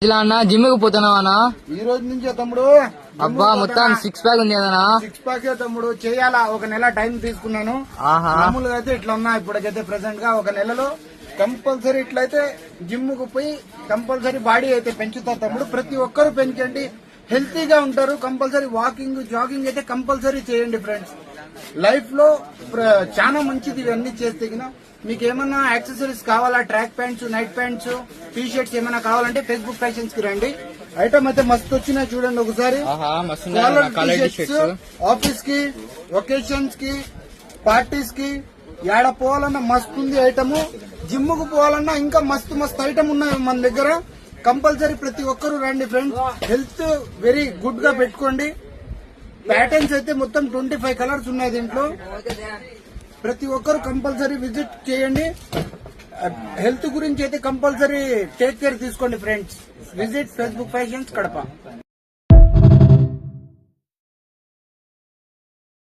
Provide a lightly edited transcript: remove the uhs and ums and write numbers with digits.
ఇలా అన్న జిమ్ కి పోతున్నావా అన్న? ఈ రోజు నుంచే తమ్ముడు. అబ్బా మొత్తం 6 ప్యాక్ ఉంది కదా? 6 ప్యాక్ తమ్ముడు చేయాలా. ఒక నెల టైం తీసుకున్నాను. మామూలుగా అయితే ఇట్లా ఉన్నా ఇప్పటికైతే ప్రెసెంట్ గా ఒక నెలలో కంపల్సరీ ఇట్లయితే జిమ్ కు పోయి కంపల్సరీ బాడీ అయితే పెంచుతారు తమ్ముడు. ప్రతి ఒక్కరు పెంచండి, హెల్తీగా ఉంటారు. కంపల్సరీ వాకింగ్ జాగింగ్ అయితే కంపల్సరీ చేయండి ఫ్రెండ్స్. లైఫ్ లో చాలా మంచిది ఇవన్నీ చేస్తే. మీకు ఏమన్నా యాక్సెసరీస్ కావాలా, track pants, night pants, T shirts ఏమైనా కావాలంటే ఫేస్బుక్ ఫ్యాషన్స్ కి రండి. ఐటమ్ అయితే మస్తు వచ్చినాయి చూడండి ఒకసారి. ఆఫీస్ కి, ఒకేషన్స్ కి, పార్టీస్ కి ఏడ పోవాలన్నా మస్తు ఉంది ఐటమ్. జిమ్ కు పోవాలన్నా ఇంకా మస్తు ఐటమ్ ఉన్నాయి మన దగ్గర. కంపల్సరీ ప్రతి ఒక్కరు రండి ఫ్రెండ్స్. హెల్త్ వెరీ గుడ్ గా పెట్టుకోండి. ప్యాటర్న్స్ అయితే మొత్తం 25 కలర్స్ ఉన్నాయి దీంట్లో. ప్రతి ఒక్కరు కంపల్సరీ విజిట్ చేయండి. హెల్త్ గురించి అయితే కంపల్సరీ టేక్ కేర్ తీసుకోండి friends. Visit Facebook fashions Kadapa.